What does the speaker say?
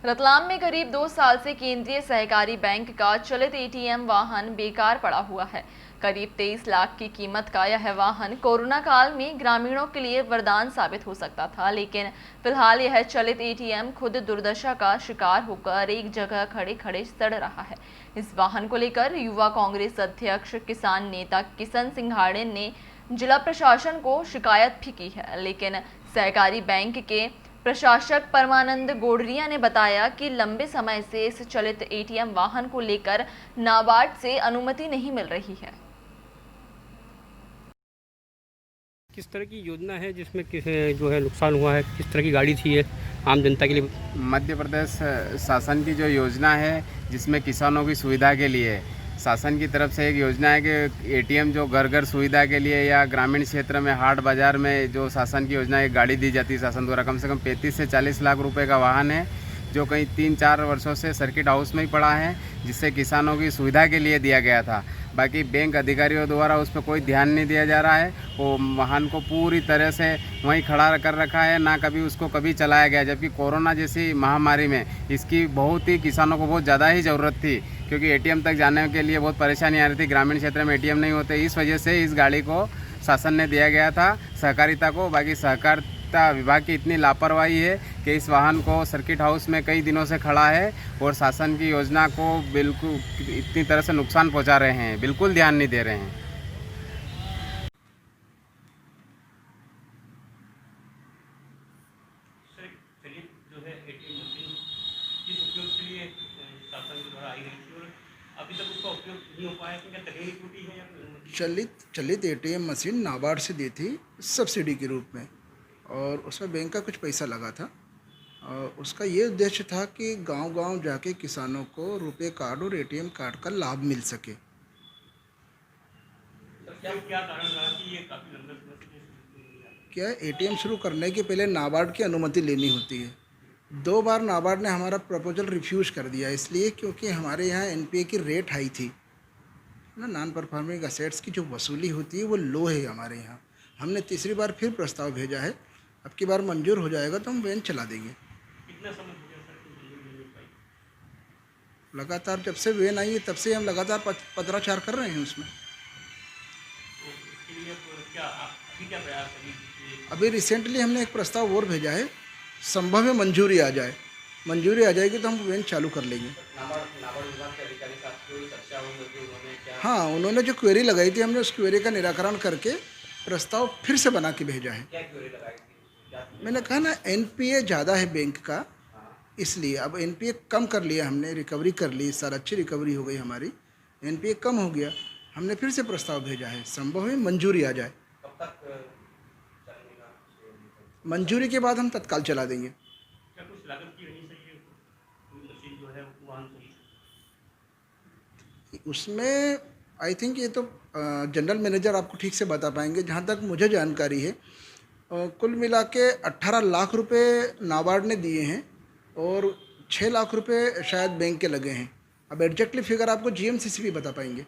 रतलाम में करीब 2 साल से केंद्रीय सहकारी बैंक का चलित एटीएम वाहन बेकार पड़ा हुआ है। करीब 23 लाख की कीमत का यह वाहन कोरोना काल में ग्रामीणों के लिए वरदान साबित हो सकता था, लेकिन फिलहाल यह चलित एटीएम खुद दुर्दशा का शिकार होकर एक जगह खड़े खड़े सड़ रहा है। इस वाहन को लेकर युवा कांग्रेस अध्यक्ष किसान नेता किशन सिंघाड़े ने जिला प्रशासन को शिकायत भी की है, लेकिन सहकारी बैंक के प्रशासक परमानंद गोडरिया ने बताया कि लंबे समय से इस चलित एटीएम वाहन को लेकर नाबार्ड से अनुमति नहीं मिल रही है। किस तरह की योजना है जिसमें जो है नुकसान हुआ है, किस तरह की गाड़ी थी ये आम जनता के लिए? मध्य प्रदेश शासन की जो योजना है जिसमें किसानों की सुविधा के लिए शासन की तरफ से एक योजना है कि एटीएम जो घर घर सुविधा के लिए या ग्रामीण क्षेत्र में हाट बाज़ार में जो शासन की योजना एक गाड़ी दी जाती है शासन द्वारा, कम से कम 35 से 40 लाख रुपए का वाहन है जो कहीं 3-4 वर्षों से सर्किट हाउस में ही पड़ा है, जिससे किसानों की सुविधा के लिए दिया गया था। बाकी बैंक अधिकारियों द्वारा उस पर कोई ध्यान नहीं दिया जा रहा है। वो वाहन को पूरी तरह से वहीं खड़ा कर रखा है, ना कभी उसको कभी चलाया गया, जबकि कोरोना जैसी महामारी में इसकी बहुत ही किसानों को बहुत ज़्यादा ही ज़रूरत थी, क्योंकि एटीएम तक जाने के लिए बहुत परेशानी आ रही थी। ग्रामीण क्षेत्र में एटीएम नहीं होते, इस वजह से इस गाड़ी को शासन ने दिया गया था सहकारिता को। बाकी सहकारिता विभाग की इतनी लापरवाही है कि इस वाहन को सर्किट हाउस में कई दिनों से खड़ा है और शासन की योजना को बिल्कुल इतनी तरह से नुकसान पहुंचा रहे हैं, बिल्कुल ध्यान नहीं दे रहे हैं। जो है एटीएम मशीन किस उपयोग के लिए शासन द्वारा आई गई थी और अभी तक उसका उपयोग नहीं हो पाया, क्या तकनीकी त्रुटि है या चलित एटीएम मशीन नाबार्ड से दी थी सब्सिडी के रूप में, और उसमें बैंक का कुछ पैसा लगा था। और उसका ये उद्देश्य था कि गांव-गांव जाके किसानों को रुपए कार्ड और एटीएम कार्ड का लाभ मिल सके। क्या कारण रहा कि ये काफ़ी लंबे समय से क्या एटीएम शुरू करने के पहले नाबार्ड की अनुमति लेनी होती है। 2 बार नाबार्ड ने हमारा प्रपोजल रिफ्यूज़ कर दिया, इसलिए क्योंकि हमारे यहाँ एनपीए की रेट हाई थी ना, नॉन परफॉर्मिंग असेट्स की जो वसूली होती है वो लो है हमारे यहाँ। हमने तीसरी बार फिर प्रस्ताव भेजा है, अब की बार मंजूर हो जाएगा तो हम वैन चला देंगे। कितना समय हो गया सर कि मंजूर नहीं हो पाई? लगातार जब से वैन आई है तब से हम लगातार पत्राचार कर रहे हैं उसमें। तो इसके लिए क्या अभी क्या प्रयास है? अभी रिसेंटली हमने एक प्रस्ताव और भेजा है, संभव है मंजूरी आ जाए। मंजूरी आ जाएगी तो हम वैन चालू कर लेंगे। नाबार्ड विभाग के अधिकारी साथ जो चर्चा हुई थी उन्होंने क्या? हाँ, उन्होंने जो क्वेरी लगाई थी हमने उस क्वेरी का निराकरण करके प्रस्ताव फिर से बना के भेजा है। क्या क्वेरी लगाई थी? मैंने कहा ना, एनपीए ज़्यादा है बैंक का, इसलिए अब एनपीए कम कर लिया हमने, रिकवरी कर ली, इस साल अच्छी रिकवरी हो गई हमारी, एनपीए कम हो गया, हमने फिर से प्रस्ताव भेजा है, संभव है मंजूरी आ जाए। कब तक चलने का? मंजूरी के बाद हम तत्काल चला देंगे। क्या कुछ लागत की वजह से ये मशीन जो है वाहन उसमें आई थिंक ये तो जनरल मैनेजर आपको ठीक से बता पाएंगे। जहाँ तक मुझे जानकारी है कुल मिला के 18 लाख रुपए नाबार्ड ने दिए हैं और 6 लाख रुपए शायद बैंक के लगे हैं। अब एग्जैक्टली फिगर आपको जीएमसीसी भी बता पाएंगे।